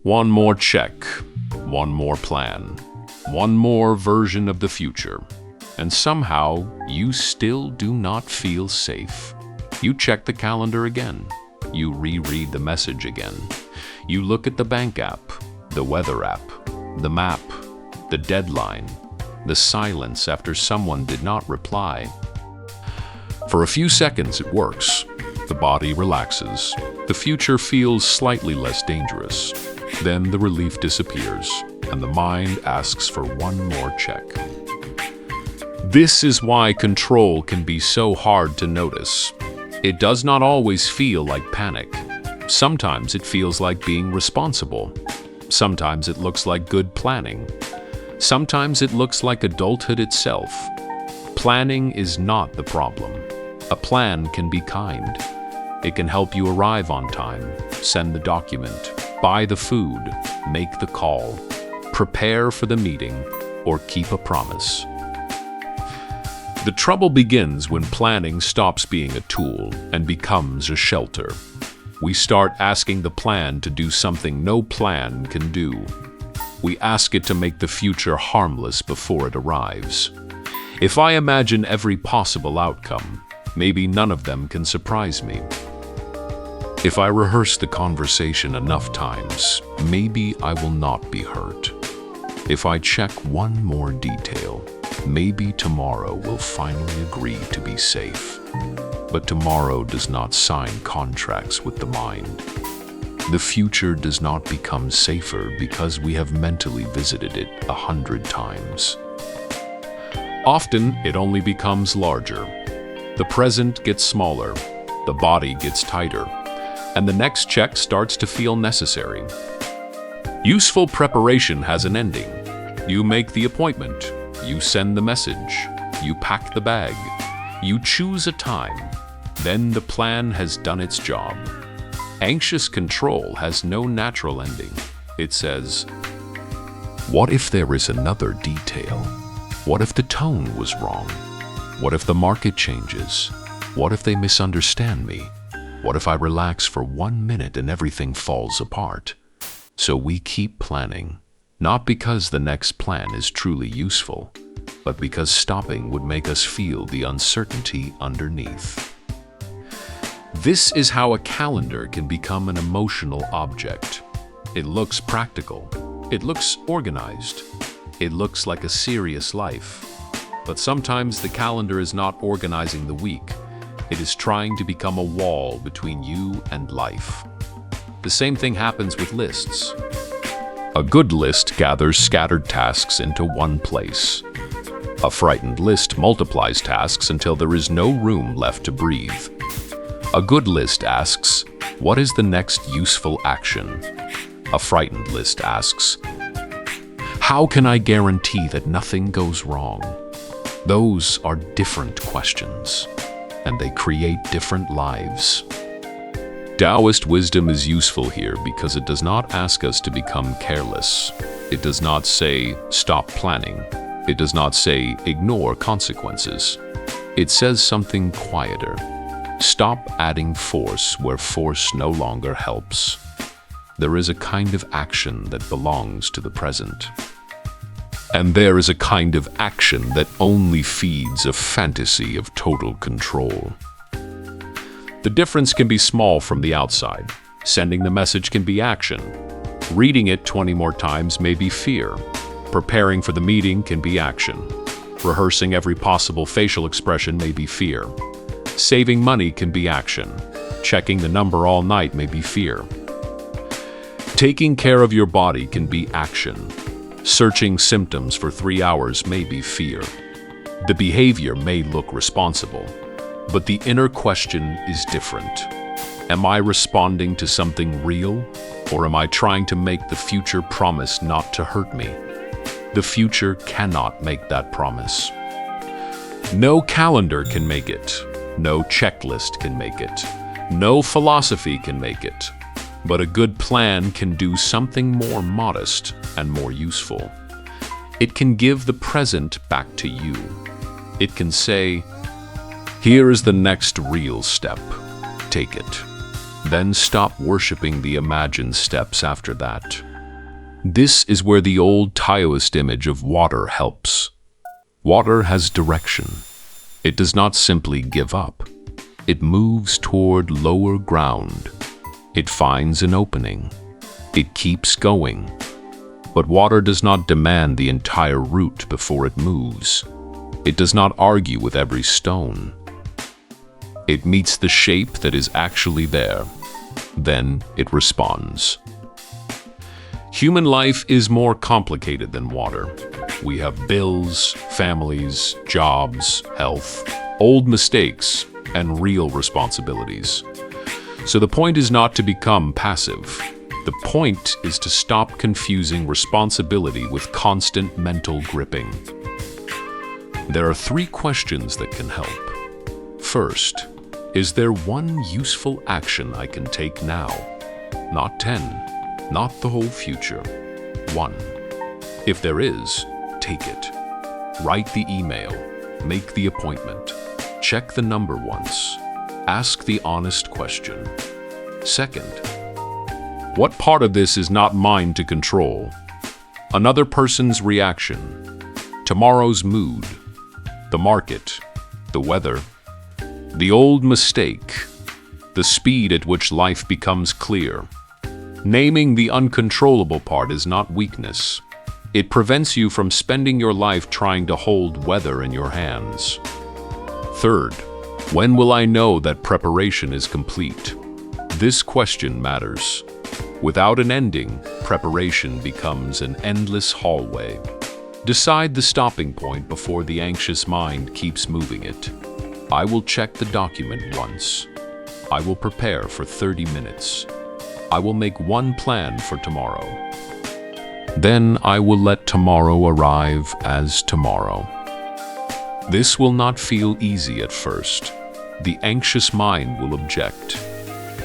One more check, one more plan, one more version of the future. And somehow, you still do not feel safe. You check the calendar again. You reread the message again. You look at the bank app, the weather app, the map, the deadline, the silence after someone did not reply. For a few seconds, it works. The body relaxes. The future feels slightly less dangerous. Then the relief disappears, and the mind asks for one more check. This is why control can be so hard to notice. It does not always feel like panic. Sometimes it feels like being responsible. Sometimes it looks like good planning. Sometimes it looks like adulthood itself. Planning is not the problem. A plan can be kind. It can help you arrive on time, send the document, buy the food, make the call, prepare for the meeting, or keep a promise. The trouble begins when planning stops being a tool and becomes a shelter. We start asking the plan to do something no plan can do. We ask it to make the future harmless before it arrives. If I imagine every possible outcome, maybe none of them can surprise me. If I rehearse the conversation enough times, maybe I will not be hurt. If I check one more detail, maybe tomorrow will finally agree to be safe. But tomorrow does not sign contracts with the mind. The future does not become safer because we have mentally visited it 100 times. Often, it only becomes larger. The present gets smaller, the body gets tighter, and the next check starts to feel necessary. Useful preparation has an ending. You make the appointment, you send the message, you pack the bag, you choose a time, then the plan has done its job. Anxious control has no natural ending. It says, what if there is another detail? What if the tone was wrong? What if the market changes? What if they misunderstand me? What if I relax for 1 minute and everything falls apart? So we keep planning, not because the next plan is truly useful, but because stopping would make us feel the uncertainty underneath. This is how a calendar can become an emotional object. It looks practical. It looks organized. It looks like a serious life. But sometimes the calendar is not organizing the week. It is trying to become a wall between you and life. The same thing happens with lists. A good list gathers scattered tasks into one place. A frightened list multiplies tasks until there is no room left to breathe. A good list asks, what is the next useful action? A frightened list asks, how can I guarantee that nothing goes wrong? Those are different questions, and they create different lives. Taoist wisdom is useful here because it does not ask us to become careless. It does not say, stop planning. It does not say, ignore consequences. It says something quieter. Stop adding force where force no longer helps. There is a kind of action that belongs to the present. And there is a kind of action that only feeds a fantasy of total control. The difference can be small from the outside. Sending the message can be action. Reading it 20 more times may be fear. Preparing for the meeting can be action. Rehearsing every possible facial expression may be fear. Saving money can be action. Checking the number all night may be fear. Taking care of your body can be action. Searching symptoms for 3 hours may be fear. The behavior may look responsible, but the inner question is different. Am I responding to something real, or am I trying to make the future promise not to hurt me? The future cannot make that promise. No calendar can make it. No checklist can make it. No philosophy can make it. But a good plan can do something more modest and more useful. It can give the present back to you. It can say, here is the next real step. Take it. Then stop worshiping the imagined steps after that. This is where the old Taoist image of water helps. Water has direction. It does not simply give up. It moves toward lower ground. It finds an opening. It keeps going. But water does not demand the entire route before it moves. It does not argue with every stone. It meets the shape that is actually there. Then it responds. Human life is more complicated than water. We have bills, families, jobs, health, old mistakes, and real responsibilities. So the point is not to become passive. The point is to stop confusing responsibility with constant mental gripping. There are 3 questions that can help. First, is there one useful action I can take now? Not 10, not the whole future. 1. If there is, take it. Write the email, make the appointment, check the number once, ask the honest question. Second, what part of this is not mine to control? Another person's reaction, tomorrow's mood, the market, the weather, the old mistake, the speed at which life becomes clear. Naming the uncontrollable part is not weakness. It prevents you from spending your life trying to hold weather in your hands. Third, when will I know that preparation is complete? This question matters. Without an ending, preparation becomes an endless hallway. Decide the stopping point before the anxious mind keeps moving it. I will check the document once. I will prepare for 30 minutes. I will make one plan for tomorrow. Then I will let tomorrow arrive as tomorrow. This will not feel easy at first. The anxious mind will object.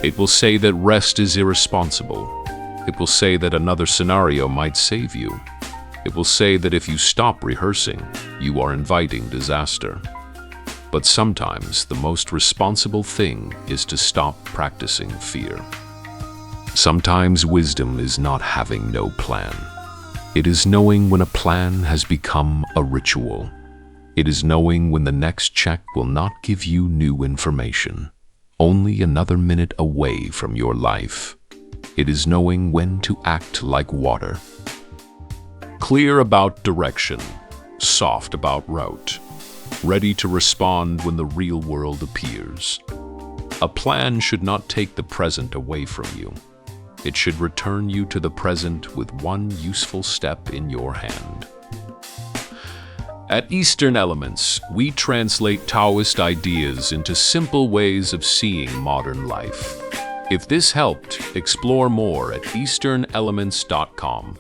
It will say that rest is irresponsible. It will say that another scenario might save you. It will say that if you stop rehearsing, you are inviting disaster. But sometimes the most responsible thing is to stop practicing fear. Sometimes wisdom is not having no plan. It is knowing when a plan has become a ritual. It is knowing when the next check will not give you new information, only another minute away from your life. It is knowing when to act like water. Clear about direction, soft about route, ready to respond when the real world appears. A plan should not take the present away from you. It should return you to the present with one useful step in your hand. At Eastern Elements, we translate Taoist ideas into simple ways of seeing modern life. If this helped, explore more at easternelements.com.